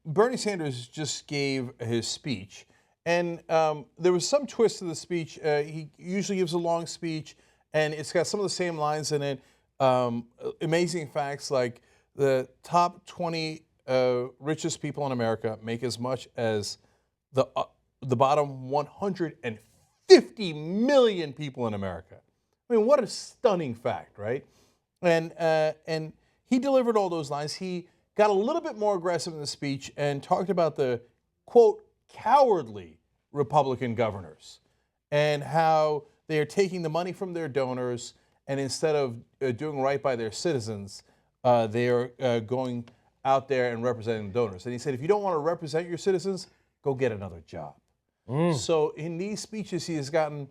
Bernie Sanders just gave his speech, and there was some twist to the speech. He usually gives a long speech, and it's got some of the same lines in it. Amazing facts like the top 20 richest people in America make as much as the bottom 150 million people in America. I mean, what a stunning fact, right? And he delivered all those lines. He got a little bit more aggressive in the speech and talked about the, quote, cowardly Republican governors and how they are taking the money from their donors, and instead of doing right by their citizens, they are going out there and representing the donors. And he said, if you don't want to represent your citizens, go get another job. So in these speeches, he has gotten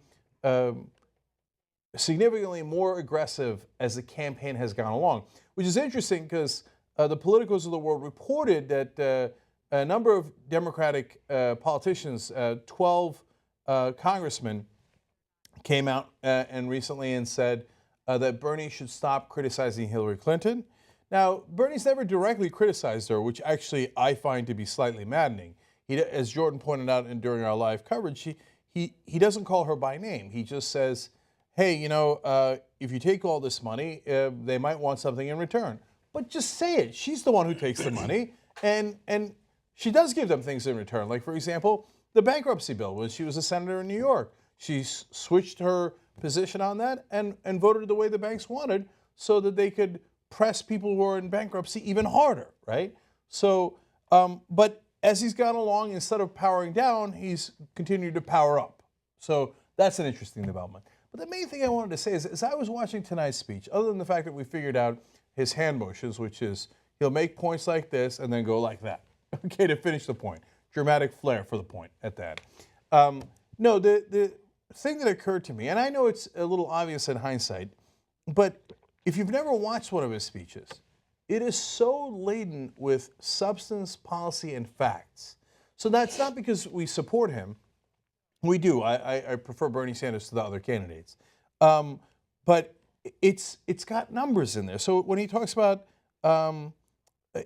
significantly more aggressive as the campaign has gone along, which is interesting because the politicos of the world reported that a number of Democratic politicians, 12 congressmen, came out and recently and said that Bernie should stop criticizing Hillary Clinton. Now, Bernie's never directly criticized her, which actually I find to be slightly maddening. As Jordan pointed out during our live coverage, he doesn't call her by name. He just says, hey, if you take all this money, they might want something in return. But just say it. She's the one who takes the money, and she does give them things in return. Like, for example, the bankruptcy bill. When she was a senator in New York, she switched her position on that and voted the way the banks wanted so that they could press people who are in bankruptcy even harder, right? So, but as he's gone along, instead of powering down, he's continued to power up. So that's an interesting development. But the main thing I wanted to say is, as I was watching tonight's speech, other than the fact that we figured out his hand motions, which is he'll make points like this and then go like that, okay, to finish the point. Dramatic flair for the point at that. No, the thing that occurred to me, and I know it's a little obvious in hindsight, but if you've never watched one of his speeches, it is so laden with substance, policy, and facts. So that's not because we support him. We do. I prefer Bernie Sanders to the other candidates. But it's got numbers in there. So when he talks about,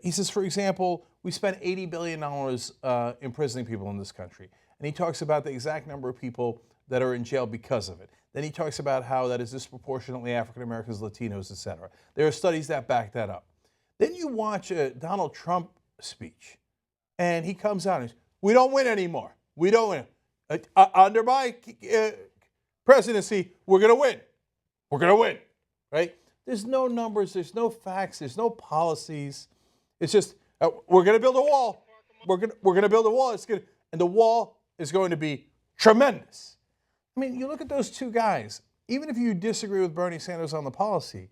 he says, for example, we spent $80 billion imprisoning people in this country. And he talks about the exact number of people that are in jail because of it. Then he talks about how that is disproportionately African Americans, Latinos, et cetera. There are studies that back that up. Then you watch a Donald Trump speech, and he comes out and says, we don't win anymore. We don't win. Under my presidency, we're going to win. We're going to win, right? There's no numbers. There's no facts. There's no policies. It's just, we're going to build a wall. We're going to build a wall. And the wall is going to be tremendous. I mean, you look at those two guys. Even if you disagree with Bernie Sanders on the policy,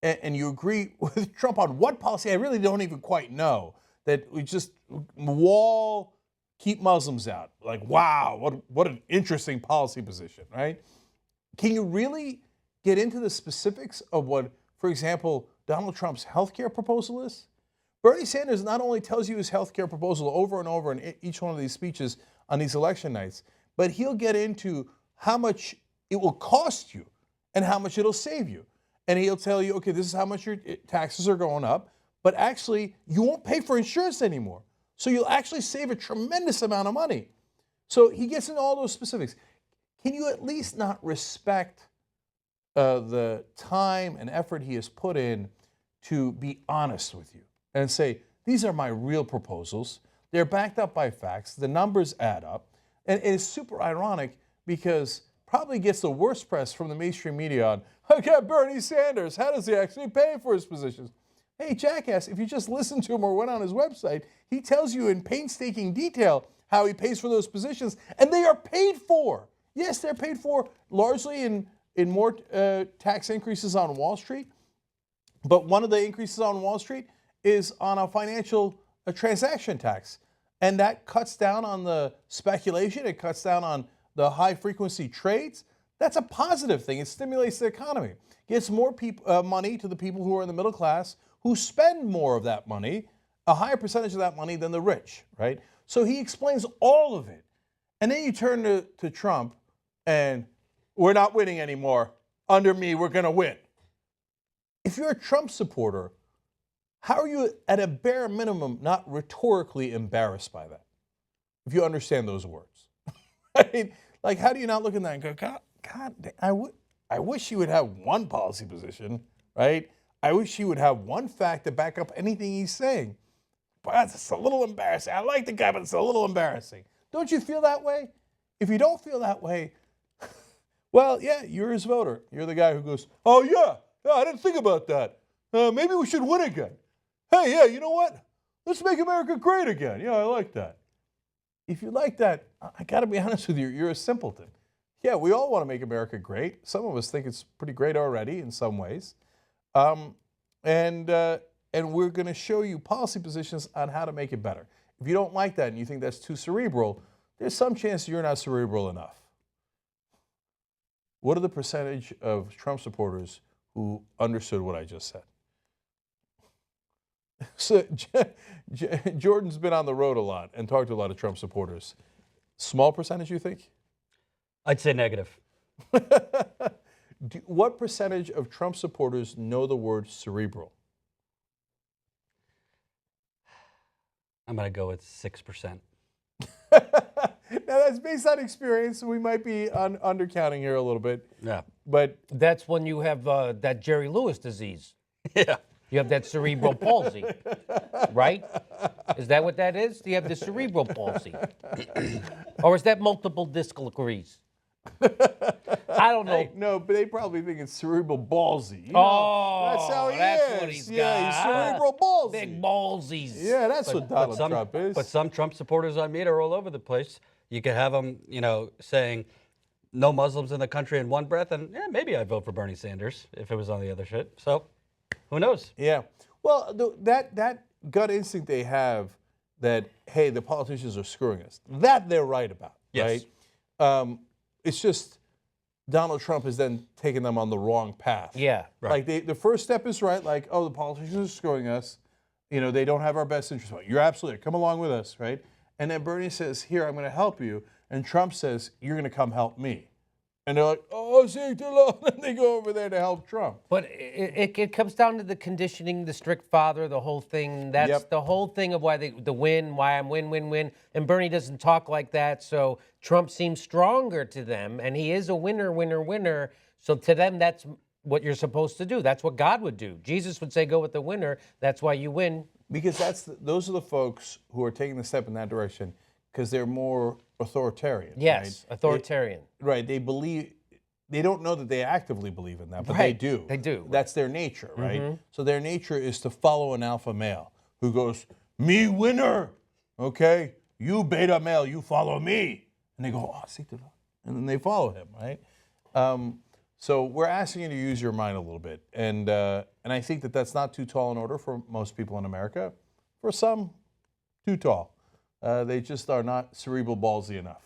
and you agree with Trump on what policy, I really don't even quite know, that we just wall, keep Muslims out. Like, wow, what an interesting policy position, right? Can you really get into the specifics of what, for example, Donald Trump's health care proposal is? Bernie Sanders not only tells you his health care proposal over and over in each one of these speeches on these election nights, but he'll get into how much it will cost you and how much it'll save you. And he'll tell you, okay, this is how much your taxes are going up, but actually you won't pay for insurance anymore. So you'll actually save a tremendous amount of money. So he gets into all those specifics. Can you at least not respect the time and effort he has put in to be honest with you and say, these are my real proposals. They're backed up by facts. The numbers add up. And it's super ironic because probably gets the worst press from the mainstream media on, okay, Bernie Sanders, how does he actually pay for his positions? Hey, jackass, if you just listened to him or went on his website, he tells you in painstaking detail how he pays for those positions, and they are paid for. Yes, they're paid for largely in more tax increases on Wall Street, but one of the increases on Wall Street is on a financial transaction tax, and that cuts down on the speculation, it cuts down on the high-frequency trades. That's a positive thing. It stimulates the economy. Gets more money to the people who are in the middle class who spend more of that money, a higher percentage of that money than the rich, right? So he explains all of it. And then you turn to Trump and we're not winning anymore. Under me, we're going to win. If you're a Trump supporter, how are you, at a bare minimum, not rhetorically embarrassed by that? If you understand those words. Right? Like, how do you not look at that and go, God, I wish he would have one policy position, right? I wish he would have one fact to back up anything he's saying. But it's a little embarrassing. I like the guy, but it's a little embarrassing. Don't you feel that way? If you don't feel that way, well, yeah, you're his voter. You're the guy who goes, oh, yeah, I didn't think about that. Maybe we should win again. Hey, yeah, you know what? Let's make America great again. Yeah, I like that. If you like that, I got to be honest with you, you're a simpleton. Yeah, we all want to make America great. Some of us think it's pretty great already in some ways. And we're going to show you policy positions on how to make it better. If you don't like that and you think that's too cerebral, there's some chance you're not cerebral enough. What are the percentage of Trump supporters who understood what I just said? So Jordan's been on the road a lot and talked to a lot of Trump supporters. Small percentage, you think? I'd say negative. What percentage of Trump supporters know the word cerebral? I'm going to go with 6%. Now, that's based on experience. We might be undercounting here a little bit. Yeah. But that's when you have that Jerry Lewis disease. Yeah. You have that cerebral palsy, right? Is that what that is? You have the cerebral palsy. Or is that multiple disc sclerosis? I don't know. No, but they probably think it's cerebral ballsy. You know, that's how he that's what is. he's Yeah, got. he's cerebral ballsy. Big ballsies. Yeah, that's what Donald Trump is. But some Trump supporters I meet are all over the place. You could have them, saying no Muslims in the country in one breath, and maybe I'd vote for Bernie Sanders if it was on the other shit. So, who knows? Yeah. Well, that gut instinct they have that, hey, the politicians are screwing us, that they're right about, yes. Right? It's just Donald Trump has then taken them on the wrong path. Yeah. Right. Like the first step is right, like, oh, the politicians are screwing us. They don't have our best interest. You're absolutely right. Come along with us, right? And then Bernie says, here, I'm going to help you. And Trump says, you're going to come help me. And they're like, oh, see, too long. And they go over there to help Trump. But it comes down to the conditioning, the strict father, the whole thing. That's the whole thing of why the win, why I'm win. And Bernie doesn't talk like that. So Trump seems stronger to them. And he is a winner. So to them, that's what you're supposed to do. That's what God would do. Jesus would say, go with the winner. That's why you win. Because those are the folks who are taking the step in that direction because they're more authoritarian. Yes, right? authoritarian. They don't know that they actively believe in that, but right. they do. They do. That's their nature, right? Mm-hmm. So their nature is to follow an alpha male who goes, me winner, okay? You beta male, you follow me. And they go, oh, see, and then they follow him, right? So we're asking you to use your mind a little bit. And I think that that's not too tall an order for most people in America. For some, too tall. They just are not cerebral ballsy enough.